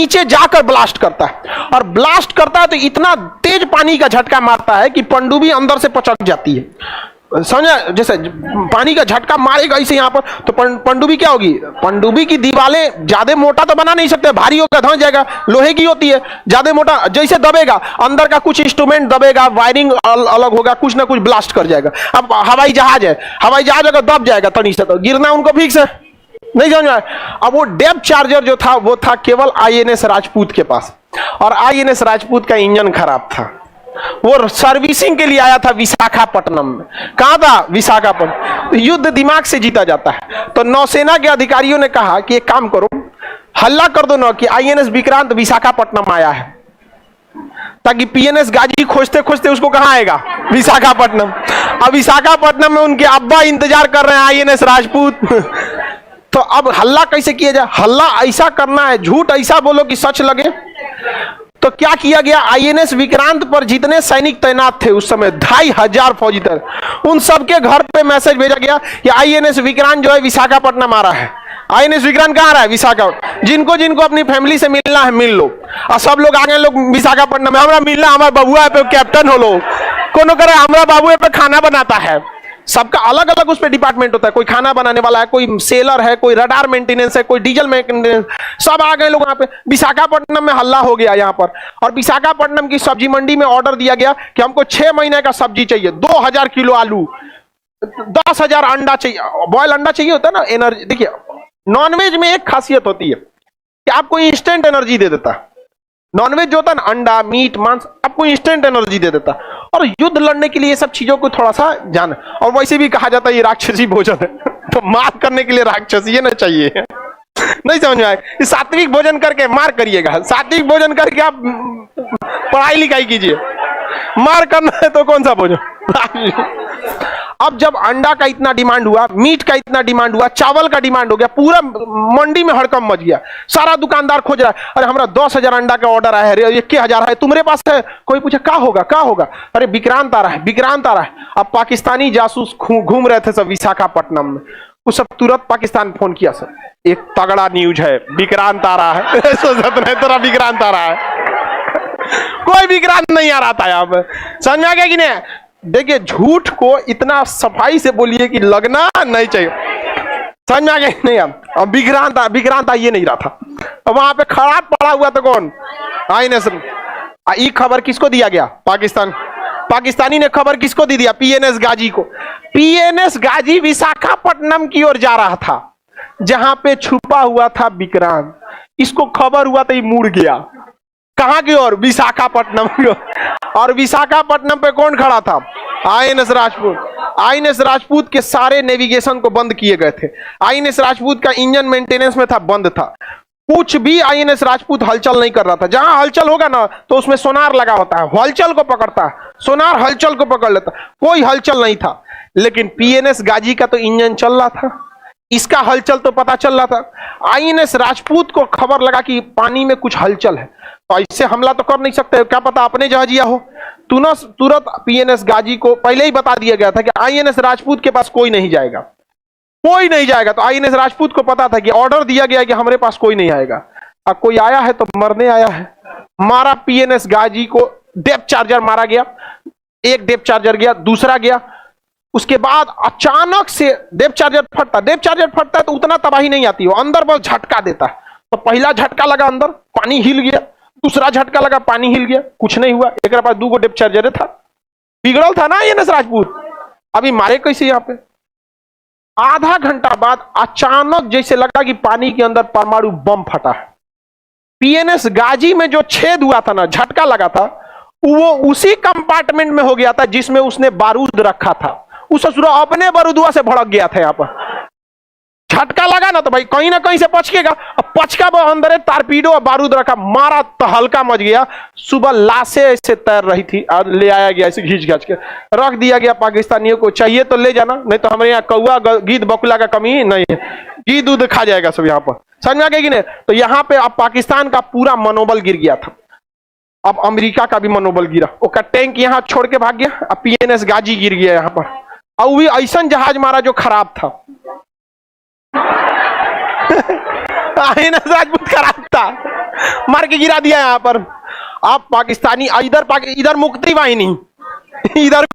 नीचे जाकर ब्लास्ट करता है, और ब्लास्ट करता है तो इतना तेज पानी का झटका मारता है कि पनडुब्बी अंदर से पचक जाती है। समझा, जैसे पानी का झटका मारेगा इसे यहां पर, तो पनडुब्बी क्या होगी, पनडुब्बी की दीवारें ज्यादा मोटा तो बना नहीं सकते, भारी होगा, धंस जाएगा, लोहे की होती है, ज्यादा मोटा जैसे दबेगा अंदर का कुछ इंस्ट्रूमेंट दबेगा, वायरिंग अलग होगा, कुछ ना कुछ ब्लास्ट कर जाएगा। अब हवाई जहाज है, हवाई जहाज अगर दब जाएगा तनी से तो गिरना उनको फिक्स है, नहीं समझ में। अब वो डेप्थ चार्जर जो था वो था केवल आईएनएस राजपूत के पास, और आईएनएस राजपूत का इंजन खराब था। वो सर्विसिंग के लिए आया था विशाखापट्टनम में। कहां था, विशाखापट्टनम। युद्ध दिमाग से जीता जाता है। तो नौसेना के अधिकारियों ने कहा कि एक काम करो, हल्ला कर दो ना कि आईएनएस विक्रांत विशाखापट्टनम आया है, ताकि पीएनएस गाजी खोजते खोजते उसको कहां आएगा, विशाखापट्टनम। अब विशाखापट्टनम में उनके अब्बा इंतजार कर रहे हैं आईएनएस राजपूत। तो अब हल्ला कैसे किया जाए, हल्ला ऐसा करना है, झूठ ऐसा बोलो कि सच लगे। तो क्या किया गया, आईएनएस विक्रांत पर जितने सैनिक तैनात थे उस समय 2500 फौजी थे, उन सबके घर पे मैसेज भेजा गया कि आईएनएस विक्रांत जो है विशाखापट्टनम आ रहा है। आईएनएस विक्रांत कहां आ रहा है, विशाखापट्टनम। जिनको जिनको अपनी फैमिली से मिलना है मिल लो, और सब लोग आ गए, लोग विशाखापट्टनम में, हमारा मिलना, हमारा बबुआ पे कैप्टन हो लो, कोनो करे हमारा बाबू पे खाना बनाता है। सबका अलग अलग उस पर डिपार्टमेंट होता है, कोई खाना बनाने वाला है, कोई सेलर है, कोई रडार मेंटेनेंस है, कोई डीजल मेंटेनेंस, सब आ गए लोग यहाँ पे। विशाखापट्टनम में हल्ला हो गया यहाँ पर, और विशाखापट्टनम की सब्जी मंडी में ऑर्डर दिया गया कि हमको 6 महीने का सब्जी चाहिए, 2000 किलो आलू, 10,000 अंडा चाहिए। बॉयल अंडा चाहिए होता है ना, एनर्जी। देखिए नॉनवेज में एक खासियत होती है कि आपको इंस्टेंट एनर्जी दे देता है। नॉनवेज जो होता है ना, अंडा, मीट, मांस, आपको इंस्टेंट एनर्जी दे देता है। और युद्ध लड़ने के लिए सब चीजों को थोड़ा सा जान, और वैसे भी कहा जाता है ये राक्षसी भोजन है, तो मार करने के लिए राक्षसी ये ना चाहिए। नहीं समझ में आए, सात्विक भोजन करके मार करिएगा, सात्विक भोजन करके आप पढ़ाई लिखाई कीजिए। मार करना है तो कौन सा भोजन। अब जब अंडा का इतना डिमांड हुआ, मीट का इतना डिमांड हुआ, चावल का डिमांड हो गया, पूरा मंडी में हड़कंप मच गया। सारा दुकानदार खोज रहा है, अरे हमारा 10,000 अंडा का ऑर्डर आया है, 21,000 है, तुम्हारे पास है? कोई पूछे क्या होगा, क्या होगा, अरे विक्रांत आ रहा है, विक्रांत आ रहा है। अब पाकिस्तानी जासूस घूम रहे थे सब विशाखापट्टनम में, उस सब तुरंत पाकिस्तान फोन किया, सर एक तगड़ा न्यूज है, विक्रांत आ रहा है। सोचत नहीं तोरा विक्रांत आ रहा है, कोई विक्रांत नहीं आ रहा था यहाँ पे। समझ में आ गया कि नहीं। देखिए झूठ को इतना सफाई से बोलिए कि लगना नहीं चाहिए। समझ में आ गया नहीं। अब विक्रांत ये नहीं रहा था, अब वहां पे खराब पड़ा हुआ तो कौन, आईएनएस। ये खबर किसको दिया गया, पाकिस्तानी ने खबर किसको दी दिया, पीएनएस गाजी को। पीएनएस गाजी विशाखापट्टनम की ओर जा रहा था, जहां पे छुपा हुआ था विक्रांत। इसको खबर हुआ तो ये मुड़ गया, कहां की ओर, विशाखापट्टनम की ओर। और विशाखापट्टनम पे कौन खड़ा था, आईएनएस राजपूत। आईएनएस राजपूत के सारे नेविगेशन को बंद किए गए थे। आईएनएस राजपूत का इंजन मेंटेनेंस में था, बंद था, कुछ भी आईएनएस राजपूत हलचल नहीं कर रहा था। जहां हलचल होगा ना तो उसमें सोनार लगा होता है, हलचल को पकड़ता है, सोनार हलचल को पकड़ लेता। कोई हलचल नहीं था, लेकिन पीएनएस गाजी का तो इंजन चल रहा था, इसका हलचल तो पता चल रहा था। आईएनएस राजपूत को खबर लगा कि पानी में कुछ हलचल है, तो इससे हमला तो कर नहीं सकते, क्या पता अपने जहाजिया हो। तुरंत पीएनएस गाजी को पहले ही बता दिया गया था कि आईएनएस राजपूत के पास कोई नहीं जाएगा, कोई नहीं जाएगा। तो आईएनएस राजपूत को पता था कि ऑर्डर दिया गया कि हमारे पास कोई नहीं आएगा। अब कोई आया है तो मरने आया है। मारा पीएनएस गाजी को, डेप्थ चार्जर मारा गया, एक डेप्थ चार्जर गया, दूसरा गया। उसके बाद अचानक से डेप्थ चार्जर फटता है तो उतना तबाही नहीं आती, वो अंदर बस झटका देता है। तो पहला झटका लगा अंदर, पानी हिल गया, दूसरा झटका लगा, पानी हिल गया, कुछ नहीं हुआ। एक पास 2 डेप्थ चार्जर था, बिगड़ल था ना आईएनएस राजपूत। अभी मारे कैसे यहाँ पे। आधा घंटा बाद अचानक जैसे लगा कि पानी के अंदर परमाणु बम फटा है। पीएनएस गाजी में जो छेद हुआ था ना, झटका लगा था, वो उसी कंपार्टमेंट में हो गया था जिसमें उसने बारूद रखा था। उस ससुरा अपने बारूदुआ से भड़क गया था। यहाँ पर झटका लगा ना तो भाई कहीं ना कहीं से पचकेगा। अब पचका वो अंदर टारपीडो और बारूद रखा, मारा तो हल्का मच गया। सुबह लाशें ऐसे तैर रही थी और ले आया गया, ऐसे घींच घाच के रख दिया गया। पाकिस्तानियों को चाहिए तो ले जाना, नहीं तो हमारे यहाँ कौआ गीद बकुला का कमी ही नहीं है, गीद दूध खा जाएगा सब यहाँ पर। समझ में आ गया कि नहीं। तो यहाँ पे अब पाकिस्तान का पूरा मनोबल गिर गया था। अब अमेरिका का भी मनोबल गिरा, उसका टैंक यहाँ छोड़ के भाग गया। अब पीएनएस गाजी गिर गया यहाँ पर, और भी ऐसा जहाज मारा जो खराब था। INS राजपूत का रास्ता मार के गिरा दिया यहाँ पर। अब पाकिस्तानी इधर इधर मुक्ति वाहिनी, इधर